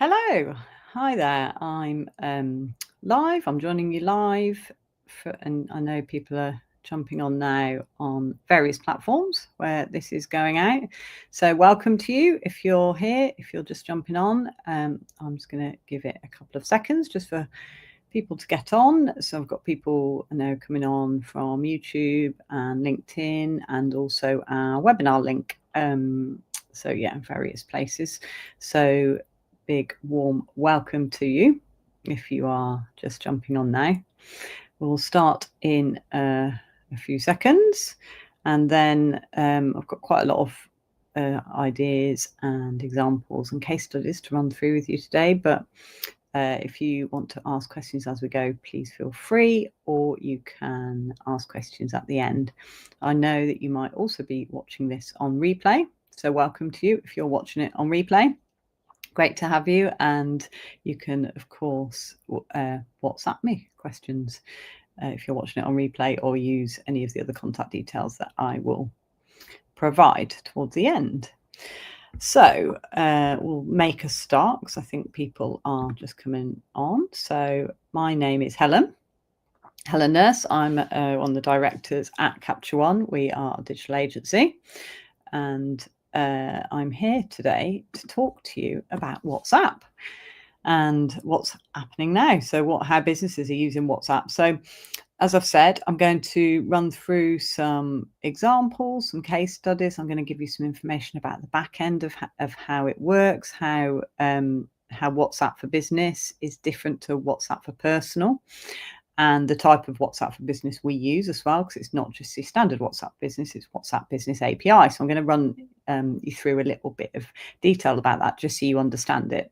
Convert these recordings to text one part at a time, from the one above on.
Hello, hi there. I'm live. I'm joining you live, and I know people are jumping on now on various platforms where this is going out. So welcome to you if you're here. If you're just jumping on, I'm just going to give it a couple of seconds just for people to get on. So I've got people I know coming on from YouTube and LinkedIn, and also our webinar link. So yeah, various places. So big warm welcome to you if you are just jumping on now. We'll start in a few seconds, and then I've got quite a lot of ideas and examples and case studies to run through with you today, but if you want to ask questions as we go, please feel free, or you can ask questions at the end. I know that you might also be watching this on replay, so welcome to you if you're watching it on replay. Great to have you, and you can, of course, WhatsApp me questions if you're watching it on replay, or use any of the other contact details that I will provide towards the end. So we'll make a start because I think people are just coming on. So my name is Helen Nurse. I'm one of the directors at Capture One. We are a digital agency, and I'm here today to talk to you about WhatsApp and what's happening now. So how businesses are using WhatsApp. So as I've said, I'm going to run through some examples, some case studies. I'm going to give you some information about the back end of how it works, how WhatsApp for business is different to WhatsApp for personal, and the type of WhatsApp for business we use as well, because it's not just the standard WhatsApp business, it's WhatsApp Business API. So I'm going to run you through a little bit of detail about that just so you understand it.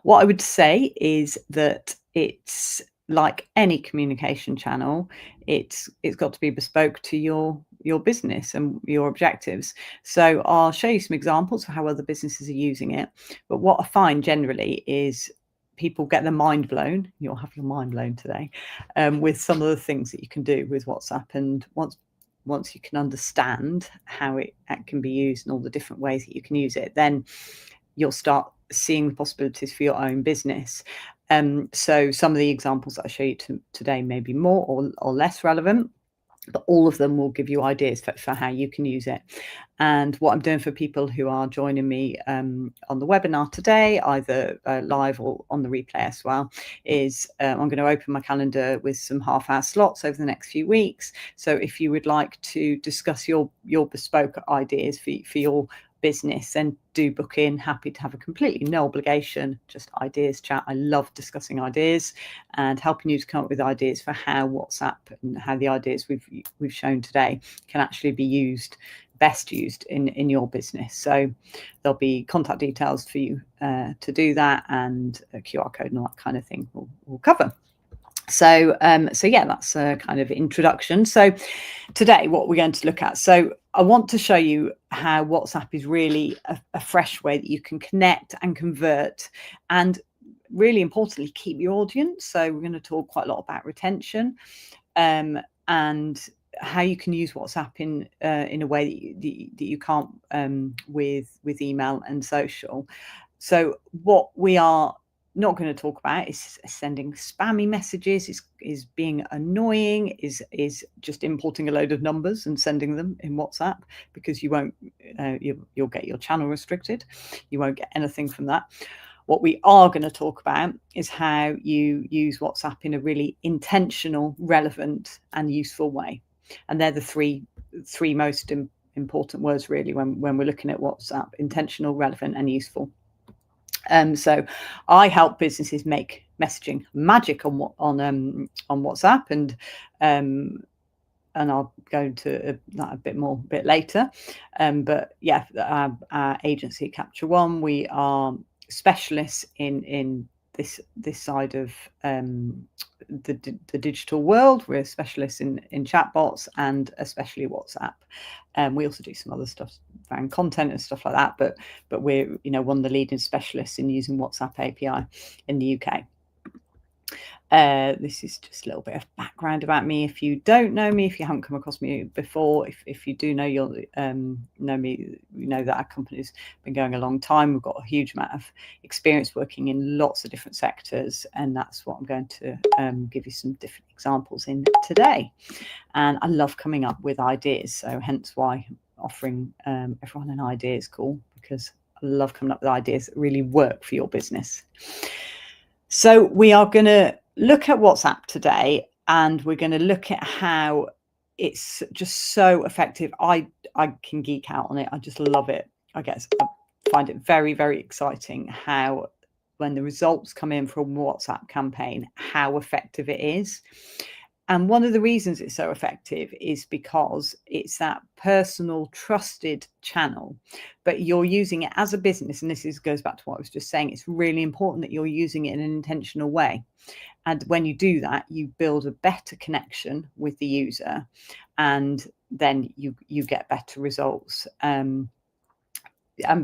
What I would say is that it's like any communication channel, it's got to be bespoke to your business and your objectives. So I'll show you some examples of how other businesses are using it. But what I find generally is people get their mind blown. You'll have your mind blown today with some of the things that you can do with WhatsApp. And once you can understand how it can be used and all the different ways that you can use it, then you'll start seeing the possibilities for your own business. So some of the examples that I show you today may be more or less relevant, but all of them will give you ideas for how you can use it. And what I'm doing for people who are joining me on the webinar today, either live or on the replay as well, is I'm going to open my calendar with some half-hour slots over the next few weeks. So if you would like to discuss your bespoke ideas for your business, then do book in. Happy to have a completely no obligation, just ideas chat. I love discussing ideas and helping you to come up with ideas for how WhatsApp and how the ideas we've shown today can actually be best used in your business. So there'll be contact details for you to do that, and a QR code and all that kind of thing we'll cover. So yeah, that's a kind of introduction. So today what we're going to look at, so I want to show you how WhatsApp is really a fresh way that you can connect and convert, and really importantly keep your audience. So we're going to talk quite a lot about retention and how you can use WhatsApp in a way that you can't with email and social. So what we are not going to talk about is sending spammy messages, is being annoying, is just importing a load of numbers and sending them in WhatsApp, because you won't you'll get your channel restricted. You won't get anything from that. What we are going to talk about is how you use WhatsApp in a really intentional, relevant and useful way. And they're the three most important words really when we're looking at WhatsApp: intentional, relevant and useful. So I help businesses make messaging magic on WhatsApp, and I'll go into that a bit later. But yeah, our agency Capture One, we are specialists in this side of the digital world. We're specialists in chatbots, and especially WhatsApp. We also do some other stuff around content and stuff like that, but we're one of the leading specialists in using WhatsApp API in the UK. This is just a little bit of background about me. If you don't know me, if you haven't come across me before, if you do know, you'll know me, you know that our company's been going a long time. We've got a huge amount of experience working in lots of different sectors, and that's what I'm going to give you some different examples in today. And I love coming up with ideas, so hence why offering everyone an ideas call, because I love coming up with ideas that really work for your business. So we are going to look at WhatsApp today, and we're going to look at how it's just so effective. I can geek out on it. I just love it. I find it very, very exciting how, when the results come in from a WhatsApp campaign, how effective it is. And one of the reasons it's so effective is because it's that personal, trusted channel, but you're using it as a business. And goes back to what I was just saying. It's really important that you're using it in an intentional way. And when you do that, you build a better connection with the user, and then you get better results and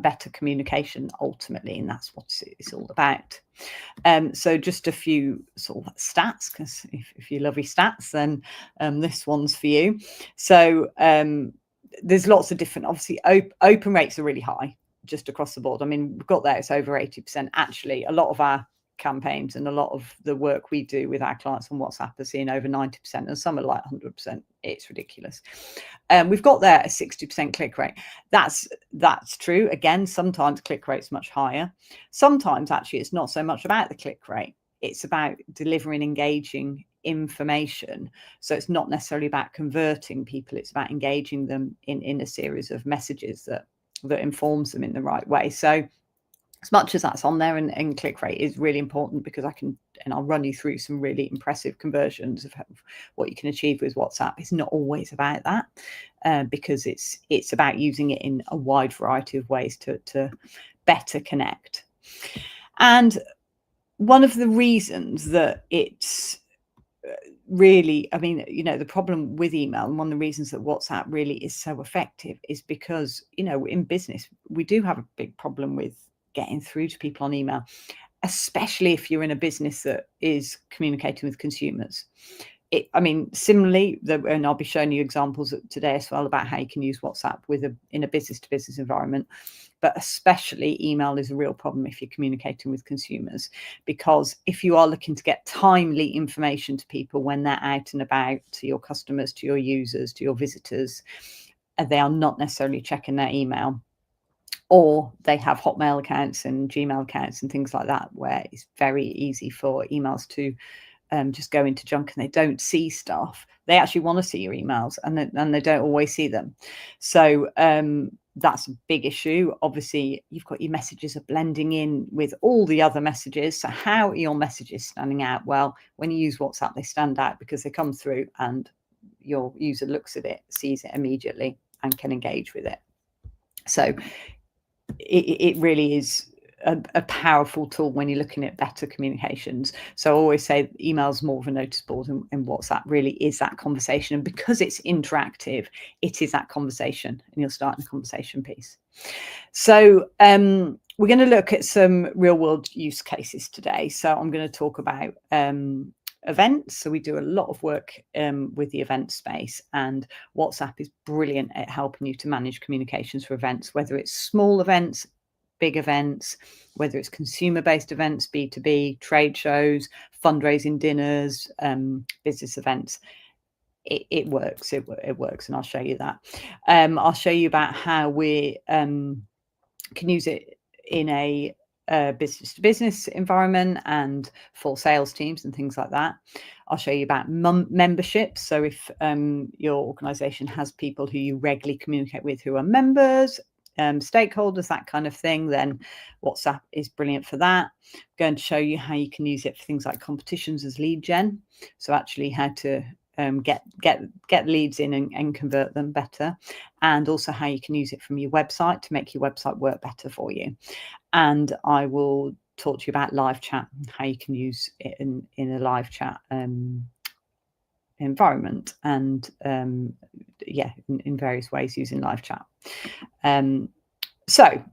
better communication ultimately. And that's what it's all about. So just a few sort of stats, because if you love your stats, then this one's for you. So there's lots of different, obviously open rates are really high just across the board. I mean, we've got there, it's over 80%. Actually, a lot of our campaigns and a lot of the work we do with our clients on WhatsApp are seeing over 90%, and some are like 100%. It's ridiculous. We've got there a 60% click rate. That's true. Again, sometimes click rate's much higher. Sometimes actually it's not so much about the click rate. It's about delivering engaging information. So it's not necessarily about converting people. It's about engaging them in a series of messages that informs them in the right way. So as much as that's on there, and click rate is really important, because I'll run you through some really impressive conversions of what you can achieve with WhatsApp. It's not always about that, because it's about using it in a wide variety of ways to better connect. And one of the reasons that it's really, I mean, the problem with email, and one of the reasons that WhatsApp really is so effective, is because, in business, we do have a big problem with getting through to people on email, especially if you're in a business that is communicating with consumers. Similarly, and I'll be showing you examples today as well about how you can use WhatsApp in a business-to-business environment. But especially email is a real problem if you're communicating with consumers, because if you are looking to get timely information to people when they're out and about, to your customers, to your users, to your visitors, they are not necessarily checking their email, or they have Hotmail accounts and Gmail accounts and things like that, where it's very easy for emails to just go into junk, and they don't see stuff. They actually want to see your emails, and they don't always see them. So that's a big issue. Obviously, you've got your messages are blending in with all the other messages. So how are your messages standing out? Well, when you use WhatsApp, they stand out because they come through and your user looks at it, sees it immediately, and can engage with it. So it really is a powerful tool when you're looking at better communications. So I always say email's more of a notice board, and WhatsApp really is that conversation. And because it's interactive, it is that conversation, and you're starting a conversation piece. So we're going to look at some real world use cases today. So I'm going to talk about events. So we do a lot of work with the event space, and WhatsApp is brilliant at helping you to manage communications for events, whether it's small events, big events, whether it's consumer-based events, B2B, trade shows, fundraising dinners, business events. It works. It works, and I'll show you that. I'll show you about how we can use it in a business-to-business environment and for sales teams and things like that. I'll show you about memberships. So if your organization has people who you regularly communicate with who are members, stakeholders, that kind of thing, then WhatsApp is brilliant for that. I'm going to show you how you can use it for things like competitions as lead gen. So actually how to get leads in and convert them better, and also how you can use it from your website to make your website work better for you. And I will talk to you about live chat, how you can use it in a live chat environment, and in various ways using live chat. So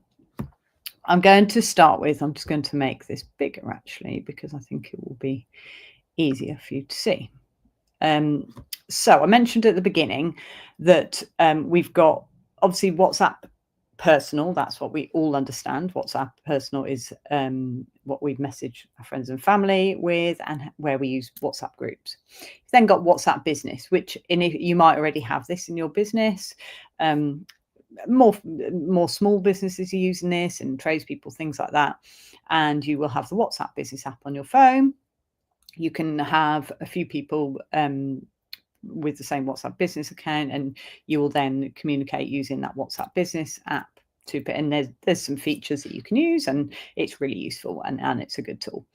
I'm going to start with, I'm just going to make this bigger actually, because I think it will be easier for you to see. So I mentioned at the beginning that we've got obviously WhatsApp personal. That's what we all understand. WhatsApp personal is what we message our friends and family with, and where we use WhatsApp groups. You've then got WhatsApp business, which you might already have this in your business. More small businesses are using this, and tradespeople, things like that. And you will have the WhatsApp business app on your phone. You can have a few people with the same WhatsApp business account, and you will then communicate using that WhatsApp business app to put in. There's some features that you can use, and it's really useful, and it's a good tool.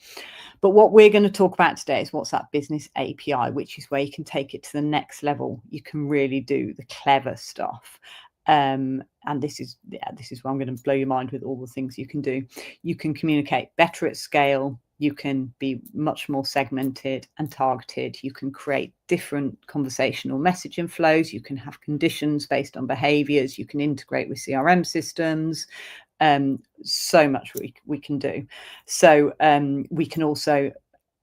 But what we're going to talk about today is WhatsApp Business API, which is where you can take it to the next level. You can really do the clever stuff. And this is where I'm going to blow your mind with all the things you can do. You can communicate better at scale. You can be much more segmented and targeted. You can create different conversational messaging flows. You can have conditions based on behaviors. You can integrate with CRM systems. So much we can do. So we can also,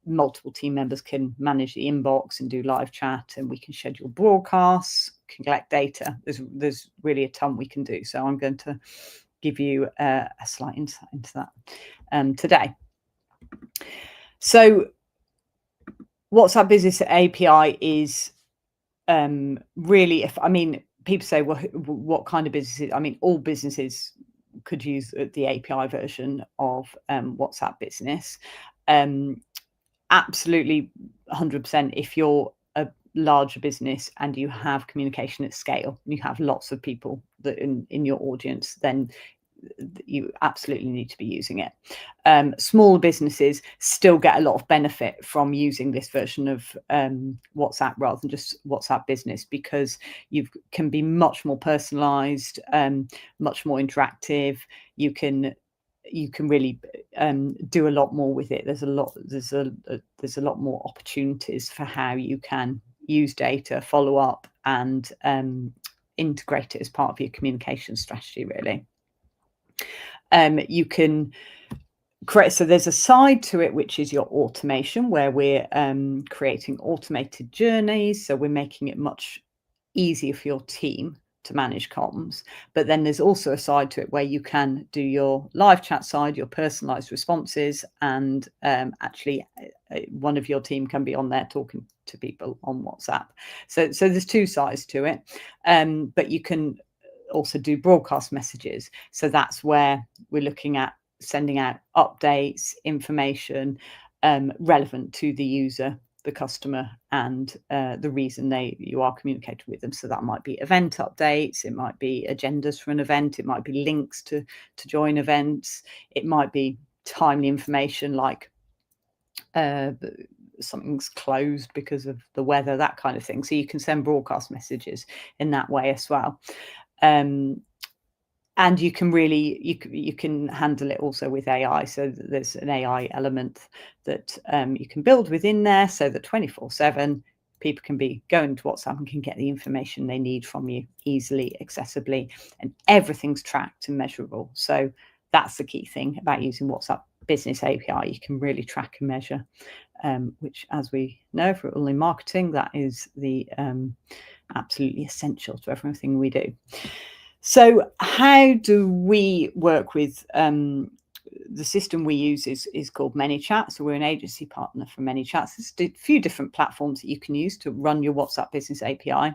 multiple team members can manage the inbox and do live chat, and we can schedule broadcasts, can collect data. There's really a ton we can do. So I'm going to give you a slight insight into that today. So WhatsApp Business API is really, people say, well, what kind of businesses? All businesses could use the API version of WhatsApp Business. Absolutely 100%. If you're a larger business and you have communication at scale, you have lots of people that in your audience, then you absolutely need to be using it. Smaller businesses still get a lot of benefit from using this version of WhatsApp rather than just WhatsApp Business, because you can be much more personalized, much more interactive. You can really do a lot more with it. There's a lot more opportunities for how you can use data, follow up, and integrate it as part of your communication strategy, really. You can create, so there's a side to it, which is your automation, where we're creating automated journeys. So we're making it much easier for your team to manage comms. But then there's also a side to it where you can do your live chat side, your personalized responses, and actually one of your team can be on there talking to people on WhatsApp. So there's two sides to it. But you can also do broadcast messages. So that's where we're looking at sending out updates, information relevant to the user, the customer, and the reason you are communicating with them. So that might be event updates, it might be agendas for an event, it might be links to join events, it might be timely information like something's closed because of the weather, that kind of thing. So you can send broadcast messages in that way as well. And you can really, you can handle it also with AI. So there's an AI element that you can build within there, so that 24/7 people can be going to WhatsApp and can get the information they need from you easily, accessibly, and everything's tracked and measurable. So that's the key thing about using WhatsApp Business API. You can really track and measure, which, as we know, for online marketing, that is the absolutely essential to everything we do. So how do we work with the system we use is called ManyChat. So we're an agency partner for ManyChat. There's a few different platforms that you can use to run your WhatsApp Business API.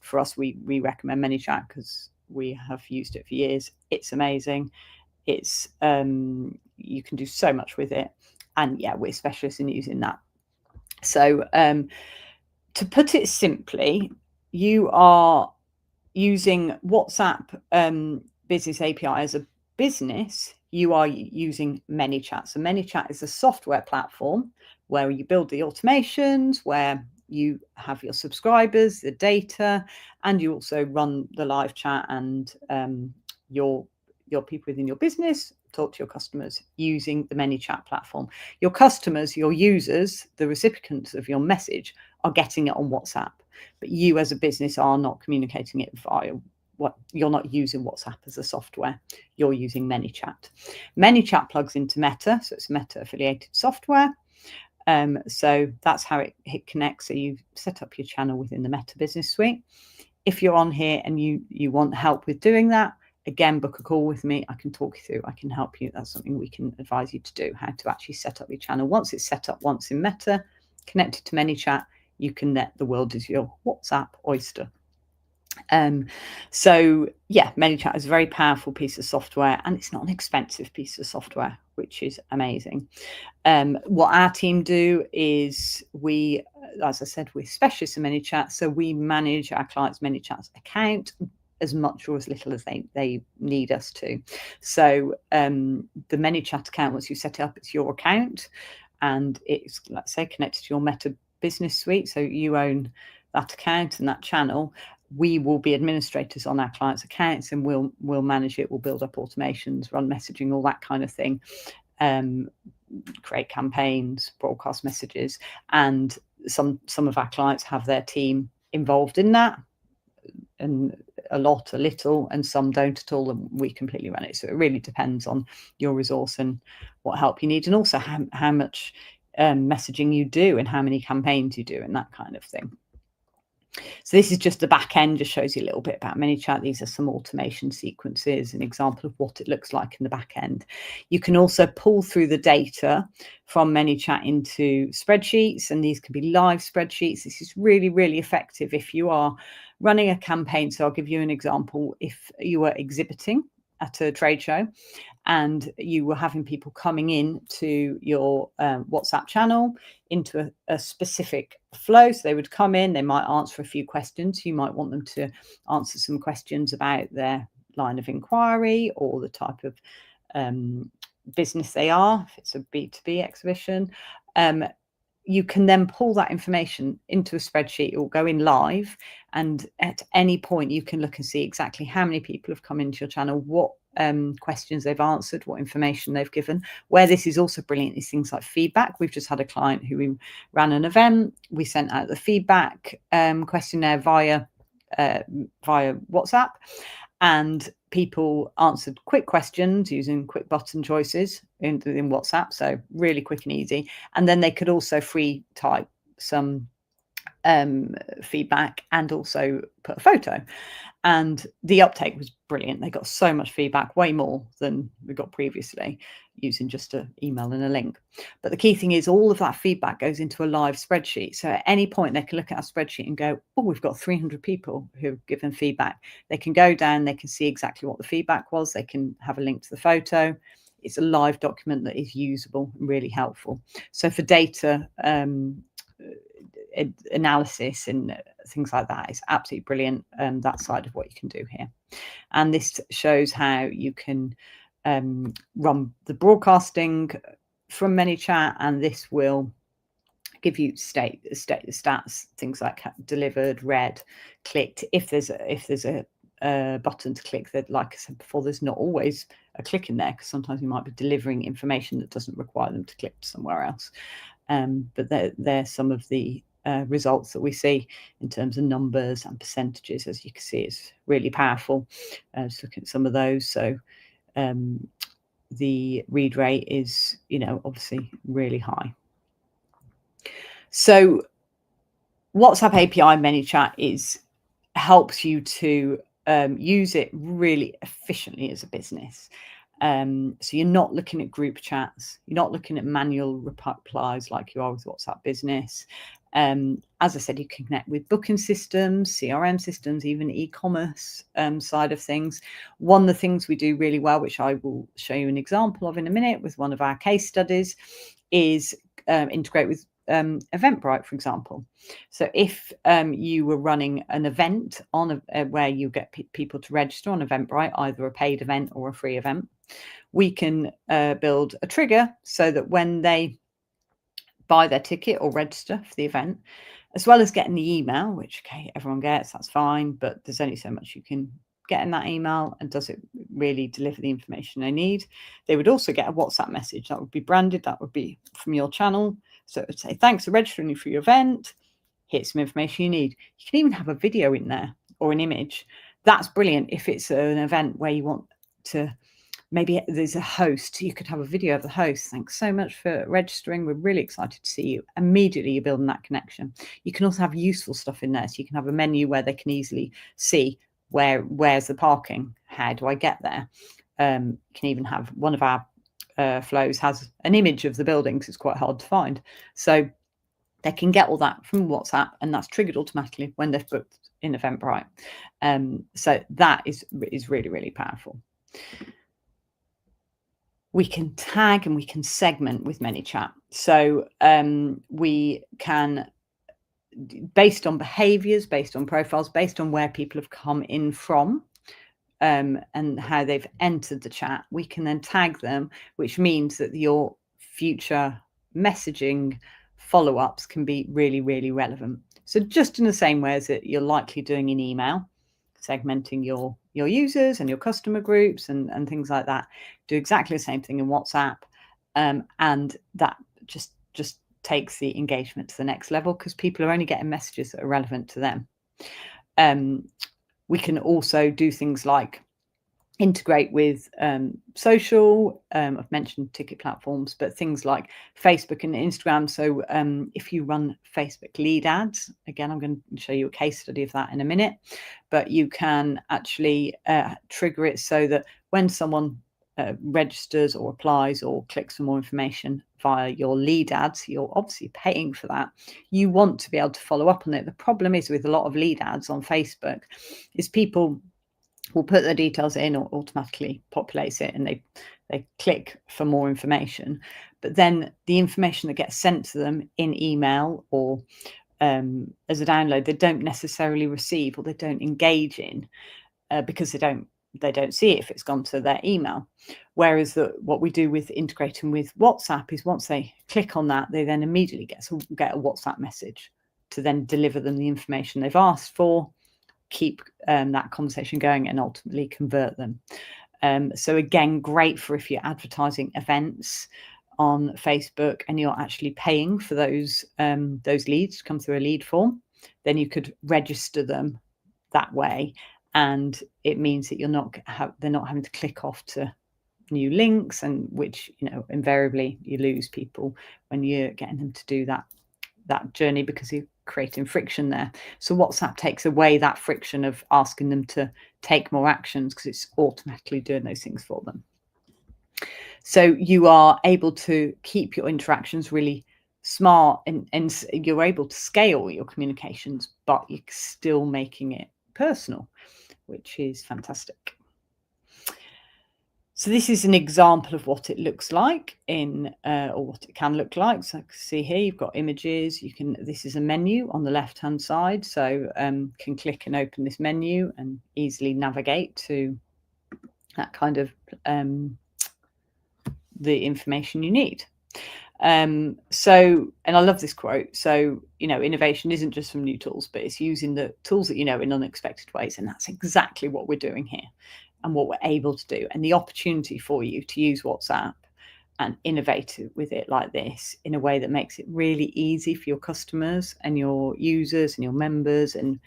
For us, we recommend ManyChat because we have used it for years. It's amazing. It's you can do so much with it, and yeah, we're specialists in using that. So to put it simply, you are using WhatsApp Business API as a business. You are using ManyChat. So ManyChat is a software platform where you build the automations, where you have your subscribers, the data, and you also run the live chat, and your people within your business talk to your customers using the ManyChat platform. Your customers, your users, the recipients of your message are getting it on WhatsApp, but you as a business are not communicating it via you're not using WhatsApp as a software. You're using ManyChat. ManyChat plugs into Meta, so it's Meta affiliated software. So that's how it connects. So you set up your channel within the Meta Business Suite. If you're on here and you want help with doing that, again, book a call with me. I can talk you through. I can help you. That's something we can advise you to do, how to actually set up your channel. Once it's set up once in Meta, connected to ManyChat, you can net the world is your WhatsApp oyster. So yeah, ManyChat is a very powerful piece of software, and it's not an expensive piece of software, which is amazing. What our team do is we, as I said, we're specialists in ManyChat, so we manage our clients' ManyChat account as much or as little as they need us to. So the ManyChat account, once you set it up, it's your account, and it's, let's say, connected to your Meta Business Suite, so you own that account and that channel. We will be administrators on our clients' accounts, and we'll manage it. We'll build up automations, run messaging, all that kind of thing, create campaigns, broadcast messages, and some of our clients have their team involved in that, and a little, and some don't at all, and we completely run it. So it really depends on your resource and what help you need, and also how much messaging you do and how many campaigns you do and that kind of thing. So this is just the back end, just shows you a little bit about ManyChat. These are some automation sequences, an example of what it looks like in the back end. You can also pull through the data from ManyChat into spreadsheets, and these can be live spreadsheets. This is really, really effective if you are running a campaign. So I'll give you an example. If you were exhibiting at a trade show and you were having people coming in to your WhatsApp channel into a specific flow. So they would come in, they might answer a few questions. You might want them to answer some questions about their line of inquiry or the type of business they are, if it's a B2B exhibition. You can then pull that information into a spreadsheet. It will go in live, and at any point you can look and see exactly how many people have come into your channel, what questions they've answered, what information they've given. Where this is also brilliant is things like feedback. We've just had a client who ran an event. We sent out the feedback questionnaire via WhatsApp, and people answered quick questions using quick button choices in WhatsApp, so really quick and easy. And then they could also free type some feedback and also put a photo, and the uptake was brilliant. They got so much feedback, way more than we got previously, using just an email and a link. But the key thing is all of that feedback goes into a live spreadsheet. So at any point they can look at our spreadsheet and go, oh, we've got 300 people who've given feedback. They can go down, they can see exactly what the feedback was, they can have a link to the photo. It's a live document that is usable and really helpful. So for data analysis and things like that, is absolutely brilliant. That side of what you can do here. And this shows how you can run the broadcasting from ManyChat, and this will give you state the stats, things like delivered, read, clicked. If there's a button to click, that, like I said before, there's not always a click in there, because sometimes you might be delivering information that doesn't require them to click somewhere else. But they're some of the results that we see in terms of numbers and percentages. As you can see, it's really powerful. Just looking at some of those. So the read rate is, obviously really high. So WhatsApp API ManyChat helps you to use it really efficiently as a business. So you're not looking at group chats, you're not looking at manual replies like you are with WhatsApp Business. As I said, you can connect with booking systems, CRM systems, even e-commerce side of things. One of the things we do really well, which I will show you an example of in a minute with one of our case studies, is integrate with Eventbrite, for example. So if you were running an event on where you get people to register on Eventbrite, either a paid event or a free event, we can build a trigger so that when they buy their ticket or register for the event, as well as getting the email, which everyone gets, that's fine, but there's only so much you can get in that email, and does it really deliver the information they need? They would also get a WhatsApp message that would be branded, that would be from your channel. So it would say, thanks for registering for your event, here's some information you need. You can even have a video in there or an image. That's brilliant if it's an event where you want to maybe there's a host. You could have a video of the host. Thanks so much for registering. We're really excited to see you. Immediately you're building that connection. You can also have useful stuff in there. So you can have a menu where they can easily see where's the parking? How do I get there? You can even have one of our flows has an image of the building because it's quite hard to find. So they can get all that from WhatsApp, and that's triggered automatically when they've booked in Eventbrite. So that is really, really powerful. We can tag and we can segment with ManyChat. So we can, based on behaviors, based on profiles, based on where people have come in from, and how they've entered the chat, we can then tag them, which means that your future messaging follow-ups can be really, really relevant. So just in the same way as that you're likely doing in email, segmenting your users and your customer groups and things like that, do exactly the same thing in WhatsApp, and that just takes the engagement to the next level because people are only getting messages that are relevant to them. We can also do things like integrate with social. I've mentioned ticket platforms, but things like Facebook and Instagram. So if you run Facebook lead ads, again, I'm going to show you a case study of that in a minute, but you can actually trigger it so that when someone registers or applies or clicks for more information via your lead ads, you're obviously paying for that. You want to be able to follow up on it. The problem is with a lot of lead ads on Facebook is people will put their details in or automatically populates it and they click for more information. But then the information that gets sent to them in email or as a download, they don't necessarily receive or they don't engage in because they don't see it if it's gone to their email. Whereas what we do with integrating with WhatsApp is once they click on that, they then immediately get a WhatsApp message to then deliver them the information they've asked for, keep that conversation going and ultimately convert them. So again, great for if you're advertising events on Facebook and you're actually paying for those leads to come through a lead form, then you could register them that way. And it means that they're not having to click off to new links, and which, invariably you lose people when you're getting them to do that journey because you're creating friction there. So WhatsApp takes away that friction of asking them to take more actions because it's automatically doing those things for them. So you are able to keep your interactions really smart and you're able to scale your communications, but you're still making it personal, which is fantastic. So this is an example of what it looks like or what it can look like. So I can see here you've got images. This is a menu on the left-hand side. So can click and open this menu and easily navigate to that kind of the information you need. And I love this quote. So, innovation isn't just from new tools, but it's using the tools that in unexpected ways. And that's exactly what we're doing here and what we're able to do. And the opportunity for you to use WhatsApp and innovate with it like this in a way that makes it really easy for your customers and your users and your members and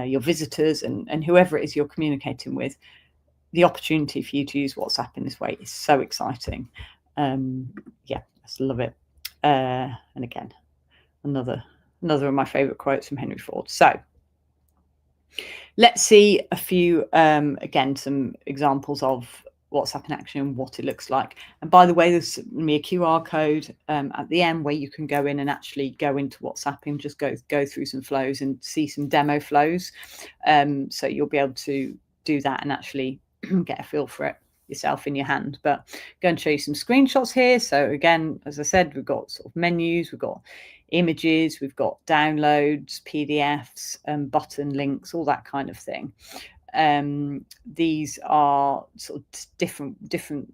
your visitors and whoever it is you're communicating with. The opportunity for you to use WhatsApp in this way is so exciting. Yeah, I just love it. And again, another of my favorite quotes from Henry Ford. So let's see a few, again, some examples of WhatsApp in action and what it looks like. And by the way, there's going to be a QR code at the end where you can go in and actually go into WhatsApp and just go through some flows and see some demo flows. So you'll be able to do that and actually get a feel for it yourself in your hand. But I'm going to show you some screenshots here. So again, as I said, we've got sort of menus, we've got images, we've got downloads, PDFs, button links, all that kind of thing. These are sort of different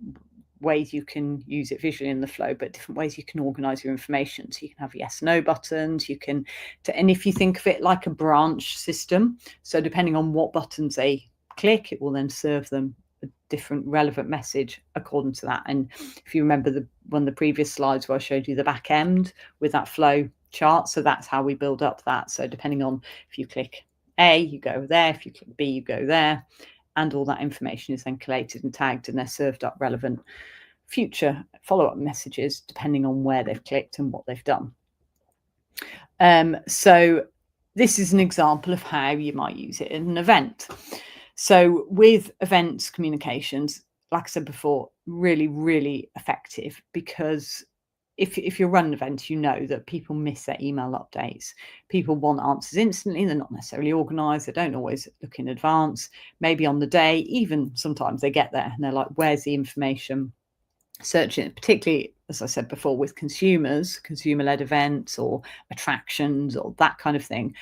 ways you can use it visually in the flow, but different ways you can organize your information. So you can have yes, no buttons, and if you think of it like a branch system, so depending on what buttons they click, it will then serve them a different relevant message according to that. And if you remember one of the previous slides where I showed you the back end with that flow chart, so that's how we build up that. So depending on if you click A, you go there, if you click B, you go there, and all that information is then collated and tagged, and they're served up relevant future follow-up messages depending on where they've clicked and what they've done. So this is an example of how you might use it in an event. So with events communications, like I said before, really, really effective, because if you run an event, you know that people miss their email updates. People want answers instantly. They're not necessarily organised. They don't always look in advance. Maybe on the day, even sometimes they get there and they're like, where's the information? Searching, particularly, as I said before, with consumer-led events or attractions or that kind of thing.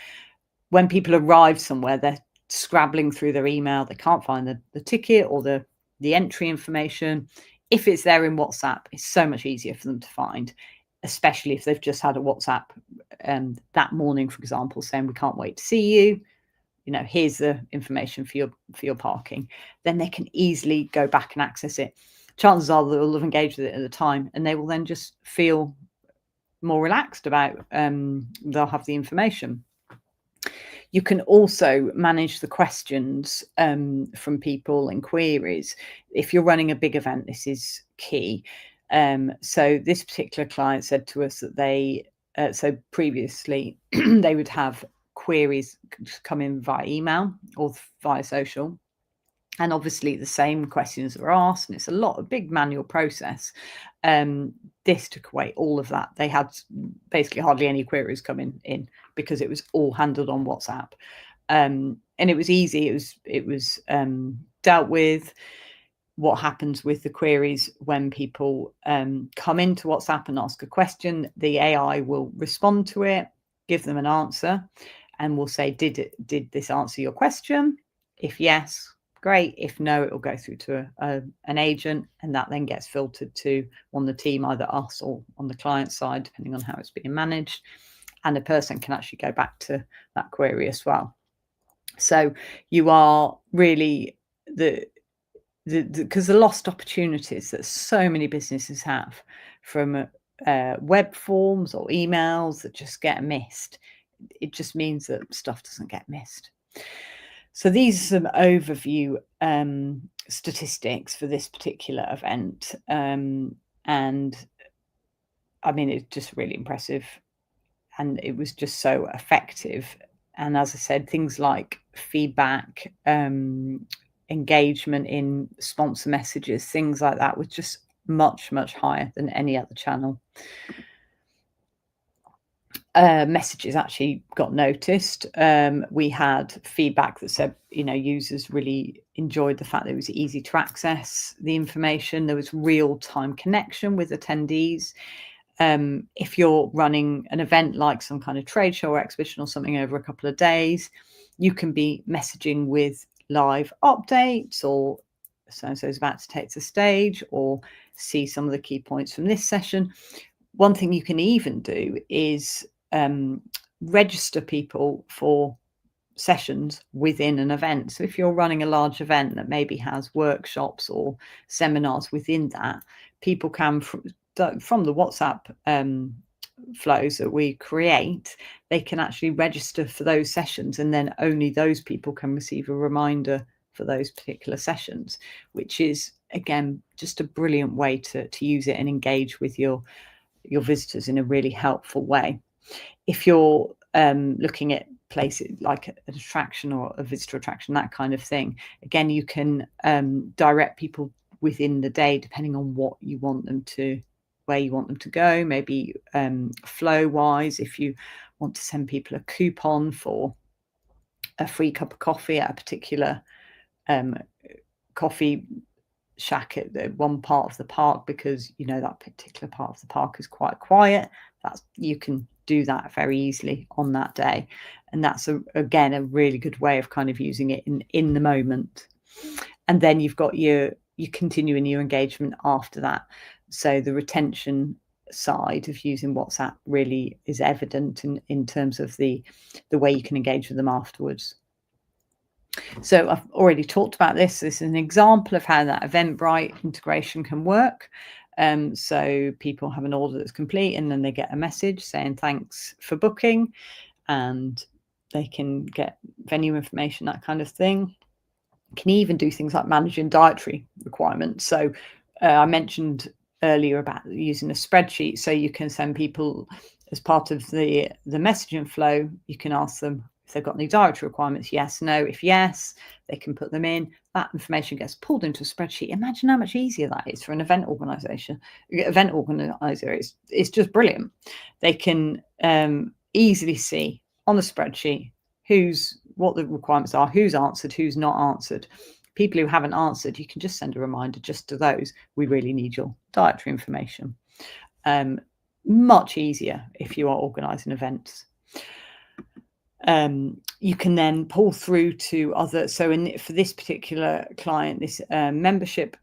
When people arrive somewhere, they're scrabbling through their email. They can't find the ticket or the entry information. If it's there in WhatsApp, it's so much easier for them to find, especially if they've just had a WhatsApp that morning, for example, saying, we can't wait to see you. You know, here's the information for your parking. Then they can easily go back and access it. Chances are they'll have engaged with it at the time, and they will then just feel more relaxed about they'll have the information. You can also manage the questions from people and queries. If you're running a big event, this is key. So this particular client said to us that they, so previously they would have queries come in via email or via social. And obviously the same questions are asked, and it's a big manual process. This took away all of that. They had basically hardly any queries coming in because it was all handled on WhatsApp. And it was easy. It was dealt with. What happens with the queries when people come into WhatsApp and ask a question, the AI will respond to it, give them an answer, and will say, did this answer your question? If yes, great. If no, it will go through to an agent, and that then gets filtered to on the team, either us or on the client side, depending on how it's being managed. And a person can actually go back to that query as well. So you are really because the lost opportunities that so many businesses have from web forms or emails that just get missed. It just means that stuff doesn't get missed. So these are some overview statistics for this particular event. And I mean, it's just really impressive. And it was just so effective. And as I said, things like feedback, engagement in sponsor messages, things like that was just much, much higher than any other channel. Messages actually got noticed. We had feedback that said, users really enjoyed the fact that it was easy to access the information. There was real-time connection with attendees. If you're running an event like some kind of trade show or exhibition or something over a couple of days, you can be messaging with live updates, or so-and-so is about to take the stage, or see some of the key points from this session. One thing you can even do is register people for sessions within an event. So if you're running a large event that maybe has workshops or seminars within that, people can, from the WhatsApp flows that we create, they can actually register for those sessions, and then only those people can receive a reminder for those particular sessions, which is, again, just a brilliant way to use it and engage with your visitors in a really helpful way. If you're looking at places like an attraction or a visitor attraction, that kind of thing, again, you can direct people within the day depending on what you want them to, where you want them to go. Maybe flow wise, if you want to send people a coupon for a free cup of coffee at a particular coffee shack at one part of the park, because that particular part of the park is quite quiet, you can do that very easily on that day. And that's again a really good way of kind of using it in the moment. And then you've got your continuing your engagement after that. So the retention side of using WhatsApp really is evident in terms of the way you can engage with them afterwards. So I've already talked about this. This is an example of how that Eventbrite integration can work. So people have an order that's complete, and then they get a message saying thanks for booking, and they can get venue information, that kind of thing. Can even do things like managing dietary requirements. So I mentioned earlier about using a spreadsheet, so you can send people as part of the messaging flow. You can ask them if they've got any dietary requirements, yes, no. If yes, they can put them in. That information gets pulled into a spreadsheet. Imagine how much easier that is for an event organizer. It's just brilliant. They can easily see on the spreadsheet what the requirements are, who's answered, who's not answered. People who haven't answered, you can just send a reminder just to those. We really need your dietary information. Much easier if you are organising events. You can then pull through to other. So for this particular client, this membership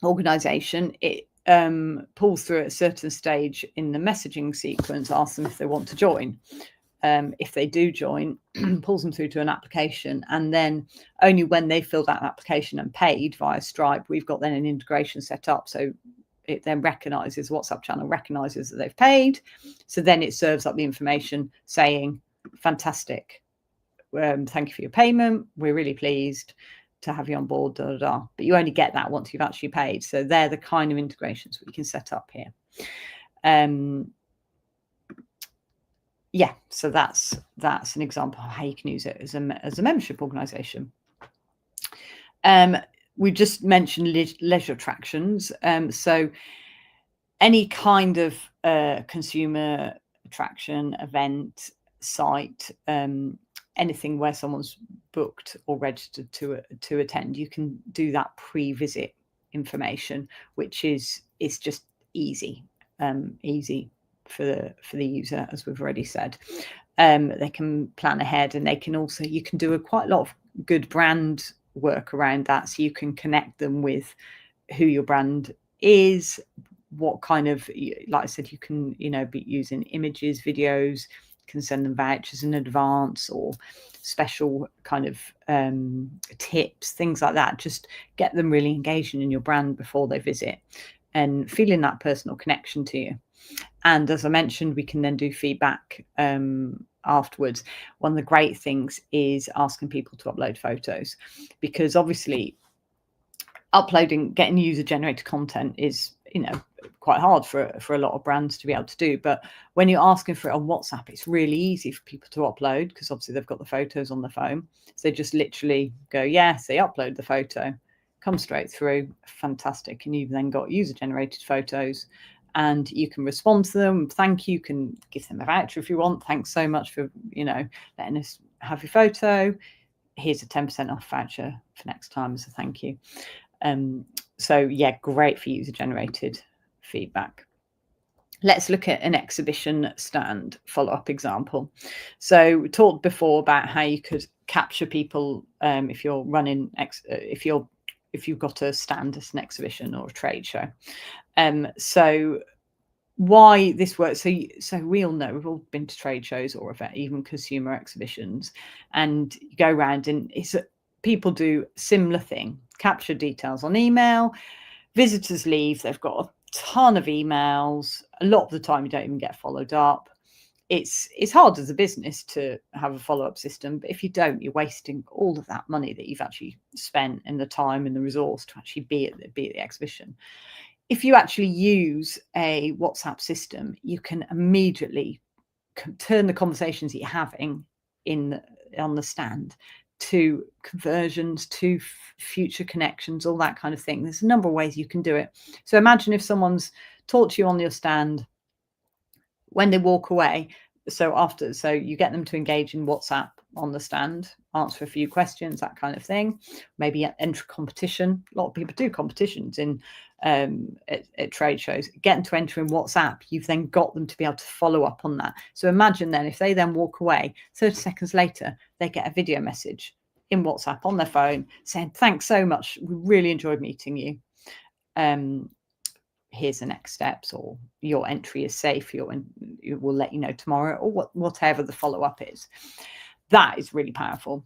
organisation, it pulls through at a certain stage in the messaging sequence, asks them if they want to join. If they do join, pulls them through to an application, and then only when they filled out an application and paid via Stripe, we've got then an integration set up. So it then recognises, WhatsApp channel recognises that they've paid. So then it serves up the information saying, fantastic, thank you for your payment. We're really pleased to have you on board, da, da, da. But you only get that once you've actually paid. So they're the kind of integrations we can set up here. Yeah, so that's an example of how you can use it as a membership organisation. We just mentioned leisure attractions. So any kind of consumer attraction, event, site, anything where someone's booked or registered to attend, you can do that pre-visit information, which is just easy for the user, as we've already said. They can plan ahead, and you can do quite a lot of good brand work around that. So you can connect them with who your brand is, what kind of, like I said, you can be using images, videos, can send them vouchers in advance or special kind of tips, things like that. Just get them really engaging in your brand before they visit and feeling that personal connection to you. And as I mentioned, we can then do feedback afterwards. One of the great things is asking people to upload photos, because obviously getting user-generated content is quite hard for a lot of brands to be able to do. But when you're asking for it on WhatsApp, it's really easy for people to upload, because obviously they've got the photos on the phone. So they just literally go, yes, they upload the photo, come straight through, fantastic. And you've then got user-generated photos, and you can respond to them. Thank you. Can give them a voucher if you want. Thanks so much for letting us have your photo. Here's a 10% off voucher for next time as a thank you. So yeah, great for user-generated feedback. Let's look at an exhibition stand follow-up example. So we talked before about how you could capture people if you're running if you've got a stand at an exhibition or a trade show. So why this works, so we all know, we've all been to trade shows or even consumer exhibitions, and you go around and people do similar thing, capture details on email. Visitors leave, they've got a ton of emails. A lot of the time you don't even get followed up. It's hard as a business to have a follow-up system, but if you don't, you're wasting all of that money that you've actually spent, and the time and the resource to actually be at the exhibition. If you actually use a WhatsApp system, you can immediately turn the conversations that you're having on the stand to conversions, to future connections, all that kind of thing. There's a number of ways you can do it. So imagine if someone's talked to you on your stand, when they walk away, so you get them to engage in WhatsApp on the stand, answer a few questions, that kind of thing. Maybe enter a competition. A lot of people do competitions at trade shows. Get them to enter in WhatsApp. You've then got them to be able to follow up on that. So imagine then if they then walk away, 30 seconds later, they get a video message in WhatsApp on their phone saying, thanks so much. We really enjoyed meeting you. Here's the next steps, or your entry is safe. We'll let you know tomorrow, or whatever the follow-up is. That is really powerful.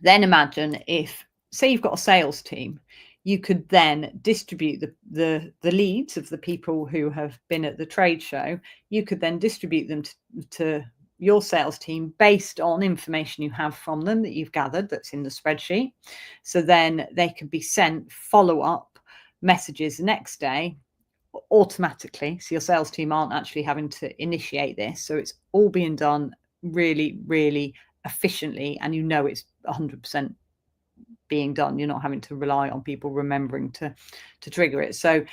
Then imagine if, say you've got a sales team, you could then distribute the leads of the people who have been at the trade show. You could then distribute them to your sales team based on information you have from them that you've gathered that's in the spreadsheet. So then they can be sent follow-up messages the next day automatically. So your sales team aren't actually having to initiate this. So it's all being done really, really efficiently, and it's 100% being done. You're not having to rely on people remembering to trigger it. So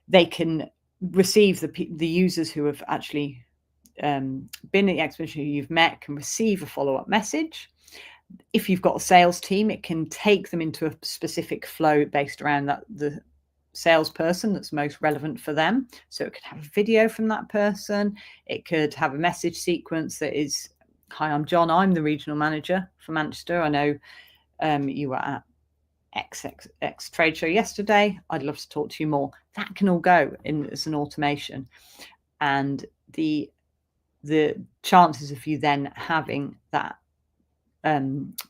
they can receive the users who have actually been at the exhibition, who you've met, can receive a follow-up message. If you've got a sales team, it can take them into a specific flow based around the salesperson that's most relevant for them. So it could have a video from that person. It could have a message sequence that is, "Hi, I'm John. I'm the regional manager for Manchester. I know you were at X trade show yesterday. I'd love to talk to you more." That can all go in as an automation, and the chances of you then having that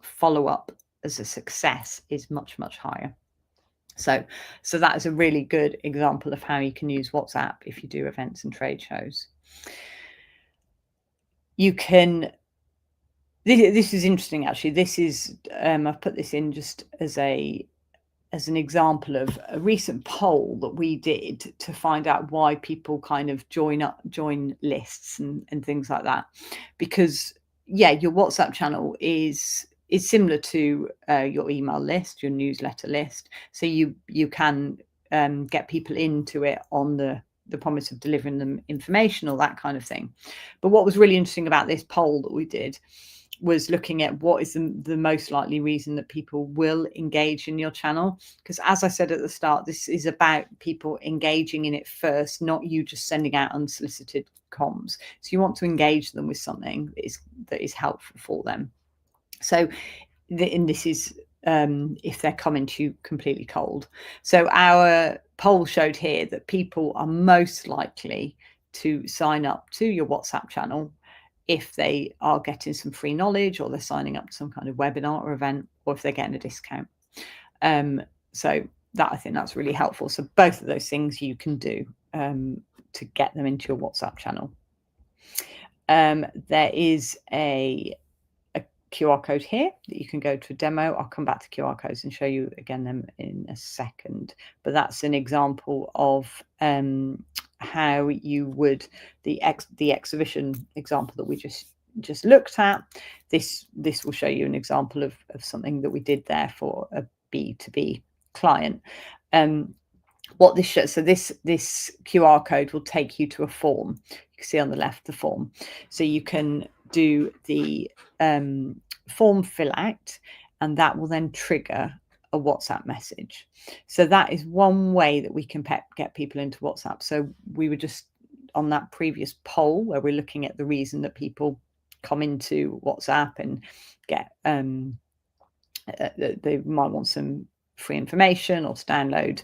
follow-up as a success is much, much higher. So that is a really good example of how you can use WhatsApp if you do events and trade shows. You can, this is interesting actually. This is, I've put this in just as an example of a recent poll that we did to find out why people kind of join lists and things like that. Because your WhatsApp channel is similar to your email list, your newsletter list. So you can get people into it on the promise of delivering them information or that kind of thing. But what was really interesting about this poll that we did was looking at what is the most likely reason that people will engage in your channel. Because as I said at the start, this is about people engaging in it first, not you just sending out unsolicited comms. So you want to engage them with something that is helpful for them. So and this is if they're coming to you completely cold. So our poll showed here that people are most likely to sign up to your WhatsApp channel if they are getting some free knowledge, or they're signing up to some kind of webinar or event, or if they're getting a discount. So that, I think that's really helpful. So both of those things you can do to get them into your WhatsApp channel. There is a QR code here that you can go to a demo. I'll come back to QR codes and show you again them in a second. But that's an example of how you would, the exhibition example that we just looked at. This will show you an example of something that we did there for a B2B client. What this shows, so this QR code will take you to a form. You can see on the left the form, so you can do the form fill out, and that will then trigger a WhatsApp message. So that is one way that we can get people into WhatsApp. So we were just on that previous poll where we're looking at the reason that people come into WhatsApp and get they might want some free information, or to download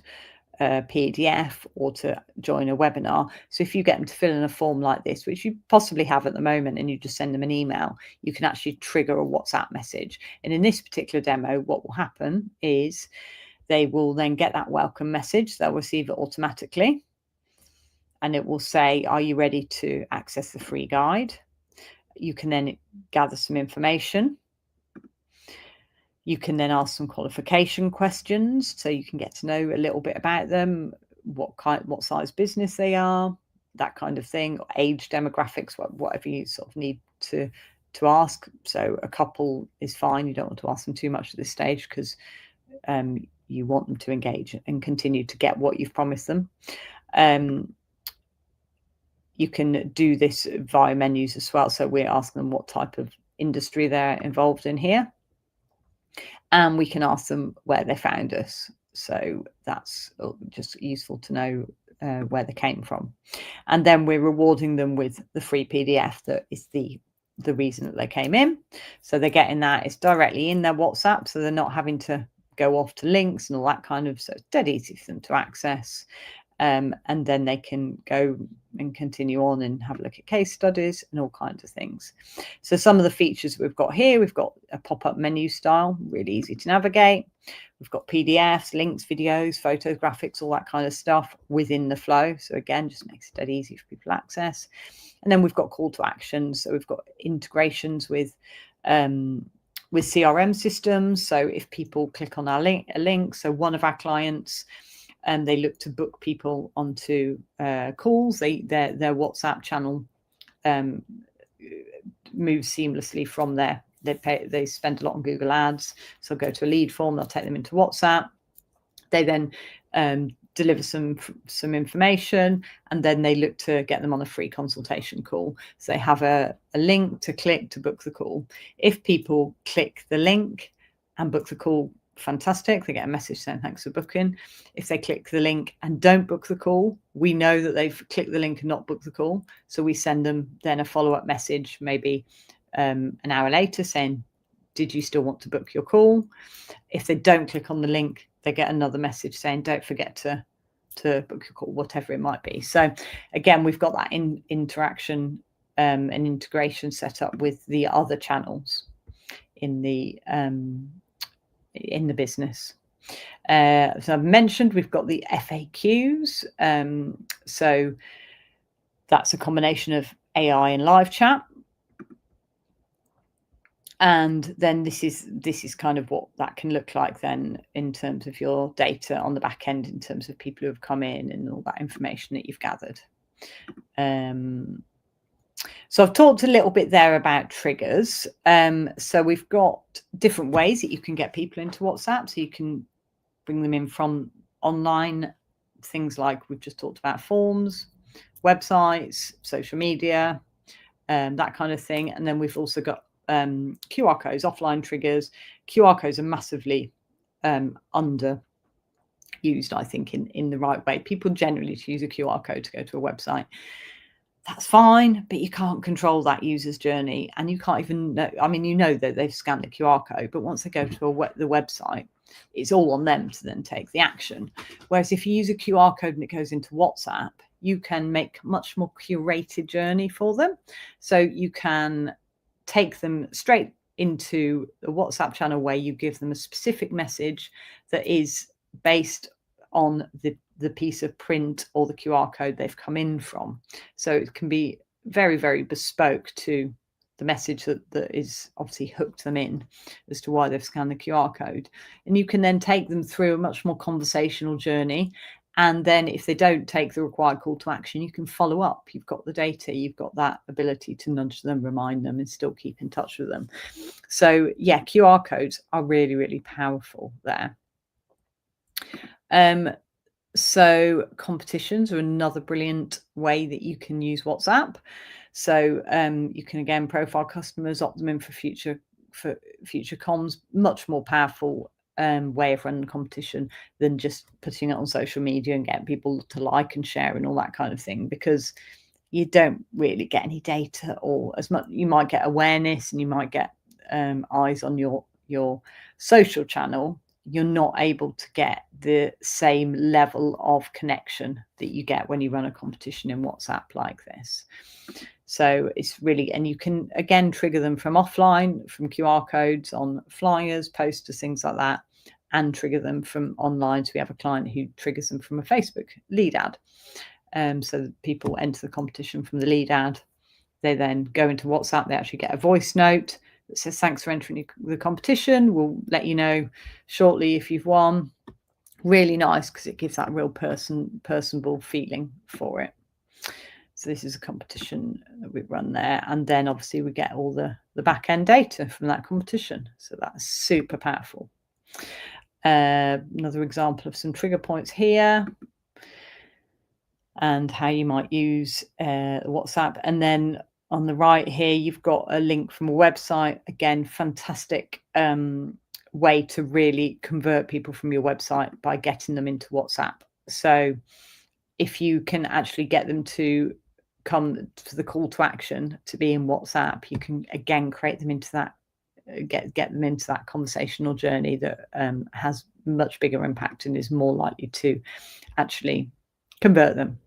a PDF, or to join a webinar. So if you get them to fill in a form like this, which you possibly have at the moment, and you just send them an email, you can actually trigger a WhatsApp message. And in this particular demo, what will happen is they will then get that welcome message. They'll receive it automatically, and it will say, "Are you ready to access the free guide?" You can then gather some information. You can then ask some qualification questions, so you can get to know a little bit about them, what size business they are, that kind of thing, or age demographics, whatever you sort of need to ask. So a couple is fine. You don't want to ask them too much at this stage, because you want them to engage and continue to get what you've promised them. You can do this via menus as well. So we're asking them what type of industry they're involved in here. And we can ask them where they found us. So that's just useful to know where they came from. And then we're rewarding them with the free PDF that is the reason that they came in. So they're getting that. It's directly in their WhatsApp, so they're not having to go off to links and all that kind of, so it's dead easy for them to access. and then they can go and continue on and have a look at case studies and all kinds of things. So some of the features we've got here, we've got a pop-up menu style, really easy to navigate. We've got PDFs, links, videos, photos, graphics, all that kind of stuff within the flow. So again, just makes it dead easy for people to access. And then we've got call to action. So we've got integrations with CRM systems. So if people click on our link, so one of our clients, and they look to book people onto calls, their WhatsApp channel moves seamlessly from there. They spend a lot on Google Ads, so go to a lead form, they'll take them into WhatsApp. They then deliver some information, and then they look to get them on a free consultation call. So they have a link to click to book the call. If people click the link and book the call, fantastic, they get a message saying thanks for booking. If they click the link and don't book the call, we know that they've clicked the link and not booked the call, so we send them then a follow-up message, maybe an hour later, saying, did you still want to book your call? If they don't click on the link, they get another message saying, don't forget to book your call, whatever it might be. So again, we've got that interaction and integration set up with the other channels in the business. So I've mentioned we've got the FAQs. So that's a combination of AI and live chat. And then this is kind of what that can look like then in terms of your data on the back end, in terms of people who have come in and all that information that you've gathered. So I've talked a little bit there about triggers. So we've got different ways that you can get people into WhatsApp. So you can bring them in from online, things like we've just talked about, forms, websites, social media, that kind of thing. And then we've also got QR codes, offline triggers. QR codes are massively underused, I think, in the right way. People generally use a QR code to go to a website. That's fine, but you can't control that user's journey, and you can't even know. I mean, you know that they've scanned the QR code, but once they go to the website, it's all on them to then take the action. Whereas if you use a QR code and it goes into WhatsApp, you can make much more curated journey for them. So you can take them straight into the WhatsApp channel where you give them a specific message that is based on the piece of print or the QR code they've come in from. So it can be very, very bespoke to the message that is obviously hooked them in as to why they've scanned the QR code. And you can then take them through a much more conversational journey. And then if they don't take the required call to action, you can follow up. You've got the data, you've got that ability to nudge them, remind them, and still keep in touch with them. So yeah, QR codes are really, really powerful there. So competitions are another brilliant way that you can use WhatsApp. So you can again profile customers, opt them in for future comms. Much more powerful way of running a competition than just putting it on social media and getting people to like and share and all that kind of thing, because you don't really get any data, or as much. You might get awareness and you might get eyes on your social channel. You're not able to get the same level of connection that you get when you run a competition in WhatsApp like this. So it's really, and you can again trigger them from offline, from QR codes on flyers, posters, things like that, and trigger them from online. So we have a client who triggers them from a Facebook lead ad. So that people enter the competition from the lead ad. They then go into WhatsApp, they actually get a voice note that says, thanks for entering the competition. We'll let you know shortly if you've won. Really nice, because it gives that real personable feeling for it. So this is a competition that we run there. And then obviously we get all the back end data from that competition. So that's super powerful. Another example of some trigger points here and how you might use WhatsApp. And then on the right here, you've got a link from a website. Again, fantastic way to really convert people from your website by getting them into WhatsApp. So if you can actually get them to come to the call to action to be in WhatsApp, you can again create them into that, get them into that conversational journey that has much bigger impact and is more likely to actually convert them.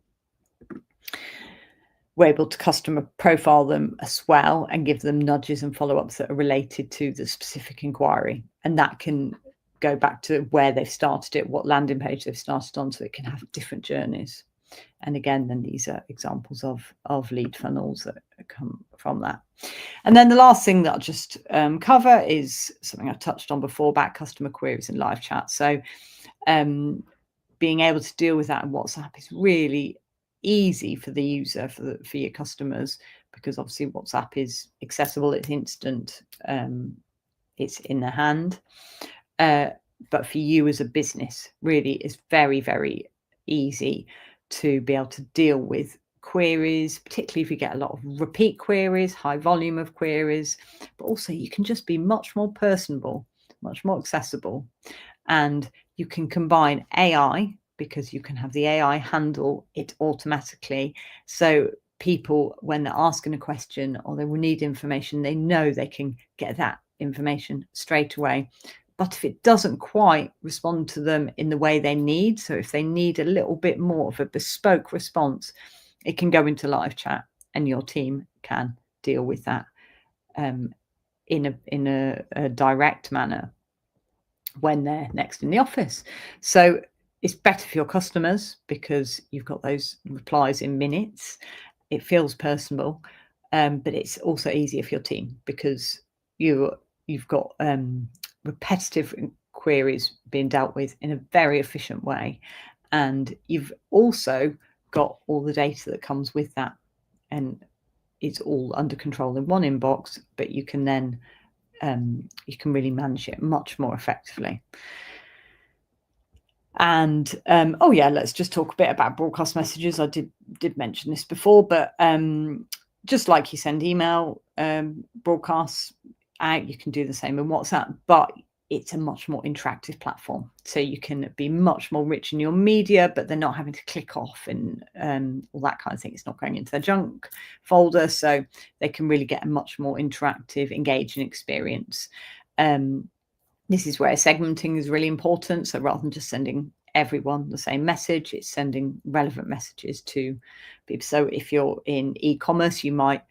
We're able to customer profile them as well and give them nudges and follow-ups that are related to the specific inquiry. And that can go back to where they've started it, what landing page they've started on, so it can have different journeys. And again, then these are examples of lead funnels that come from that. And then the last thing that I'll just cover is something I touched on before about customer queries and live chat. So being able to deal with that in WhatsApp is really easy for the user, for your customers, because obviously WhatsApp is accessible, it's instant, it's in their hand. But for you as a business, really, it's very, very easy to be able to deal with queries, particularly if you get a lot of repeat queries, high volume of queries, but also you can just be much more personable, much more accessible. And you can combine AI, because you can have the AI handle it automatically. So people, when they're asking a question or they will need information, they know they can get that information straight away. But if it doesn't quite respond to them in the way they need, so if they need a little bit more of a bespoke response, it can go into live chat and your team can deal with that in a direct manner when they're next in the office. So it's better for your customers because you've got those replies in minutes. It feels personal, but it's also easier for your team because you've got repetitive queries being dealt with in a very efficient way, and you've also got all the data that comes with that, and it's all under control in one inbox, but you can then you can really manage it much more effectively. And oh yeah, let's just talk a bit about broadcast messages. I did mention this before, but just like you send email broadcasts out, you can do the same in WhatsApp, but it's a much more interactive platform. So you can be much more rich in your media, but they're not having to click off and all that kind of thing. It's not going into their junk folder. So they can really get a much more interactive, engaging experience. This is where segmenting is really important. So rather than just sending everyone the same message, it's sending relevant messages to people. So if you're in e-commerce, you might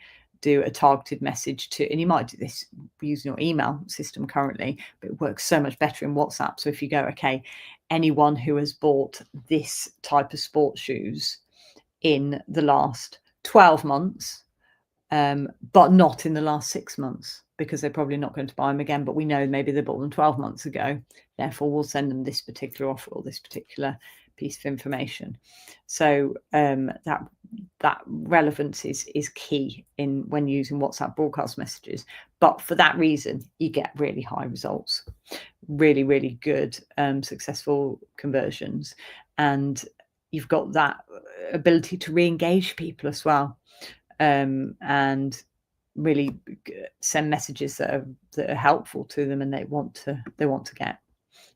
do a targeted message to, and you might do this using your email system currently, but it works so much better in WhatsApp. So if you go, okay, anyone who has bought this type of sports shoes in the last 12 months, but not in the last 6 months, because they're probably not going to buy them again, but we know maybe they bought them 12 months ago. Therefore, we'll send them this particular offer or this particular piece of information. So that relevance is key in when using WhatsApp broadcast messages. But for that reason, you get really high results, really, really good, successful conversions. And you've got that ability to re-engage people as well. And really send messages that are helpful to them and they want to get,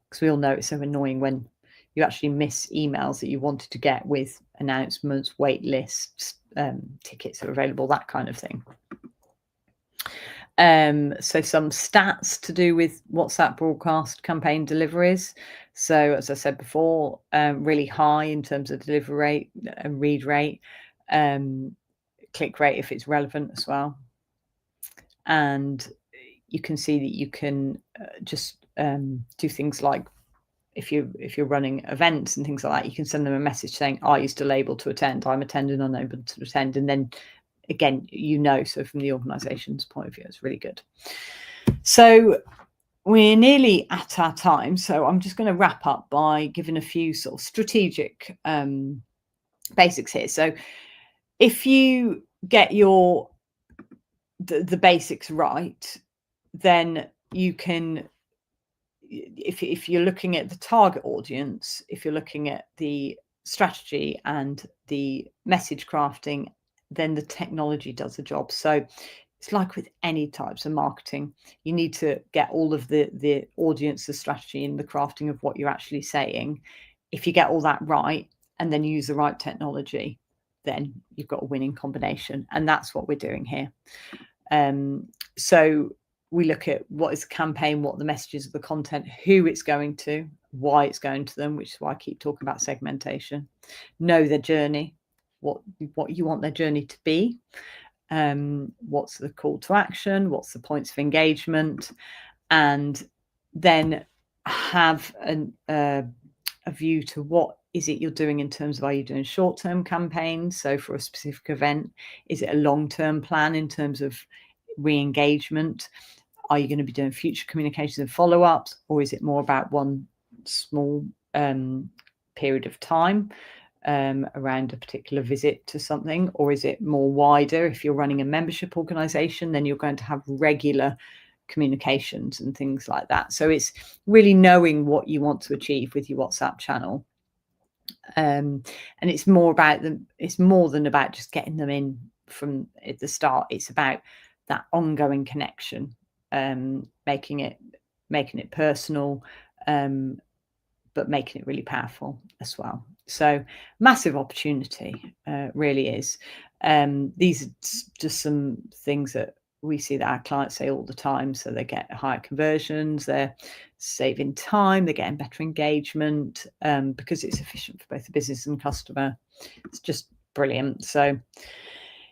because we all know it's so annoying when you actually miss emails that you wanted to get with announcements, wait lists, tickets are available, that kind of thing. So some stats to do with WhatsApp broadcast campaign deliveries. So as I said before, really high in terms of delivery rate and read rate, click rate if it's relevant as well. And you can see that you can just do things like if you're running events and things like that, you can send them a message saying, are you still able to attend? I'm attending, unable to attend. And then again, so from the organization's point of view, it's really good. So we're nearly at our time. So I'm just going to wrap up by giving a few sort of strategic basics here. So if you get the basics right, then you can, if you're looking at the target audience, if you're looking at the strategy and the message crafting, then the technology does the job. So it's like with any types of marketing, you need to get all of the audience, the strategy and the crafting of what you're actually saying. If you get all that right and then use the right technology, then you've got a winning combination. And that's what we're doing here. So we look at what is the campaign, what the messages of the content, who it's going to, why it's going to them, which is why I keep talking about segmentation. Know their journey, what you want their journey to be, what's the call to action, what's the points of engagement, and then have a view to what is it you're doing in terms of, are you doing short-term campaigns, so for a specific event? Is it a long-term plan in terms of re-engagement? Are you going to be doing future communications and follow-ups, or is it more about one small period of time around a particular visit to something? Or is it more wider? If you're running a membership organization, then you're going to have regular communications and things like that. So it's really knowing what you want to achieve with your WhatsApp channel. And it's more than about just getting them in from at the start. It's about that ongoing connection, making it personal, but making it really powerful as well. So massive opportunity, really is. These are just some things that we see that our clients say all the time. So they get higher conversions, they're saving time, they're getting better engagement, because it's efficient for both the business and customer. It's just brilliant. So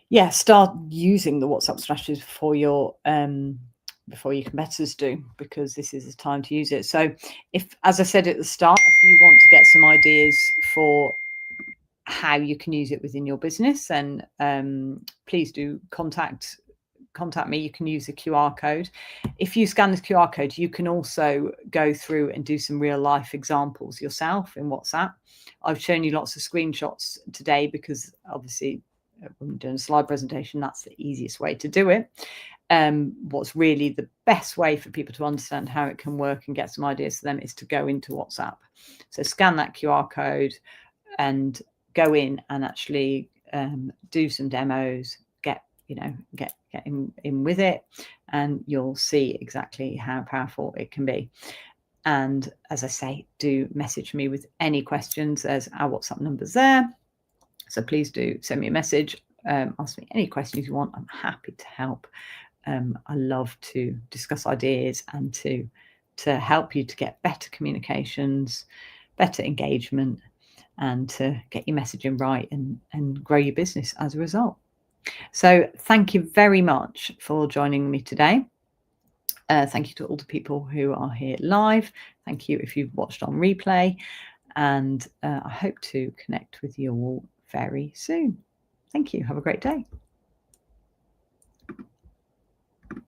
yeah, start using the WhatsApp strategies before your competitors do, because this is the time to use it. So if, as I said at the start, if you want to get some ideas for how you can use it within your business, then please do contact me. You can use the QR code. If you scan this QR code, you can also go through and do some real life examples yourself in WhatsApp. I've shown you lots of screenshots today because obviously when we're doing a slide presentation, that's the easiest way to do it. What's really the best way for people to understand how it can work and get some ideas for them is to go into WhatsApp. So scan that QR code and go in and actually do some demos, get in with it, and you'll see exactly how powerful it can be. And as I say, do message me with any questions. There's our WhatsApp numbers there, so please do send me a message, ask me any questions you want. I'm happy to help. I love to discuss ideas and to help you to get better communications, better engagement, and to get your messaging right and grow your business as a result. So thank you very much for joining me today. Thank you to all the people who are here live. Thank you if you've watched on replay, and I hope to connect with you all very soon. Thank you. Have a great day.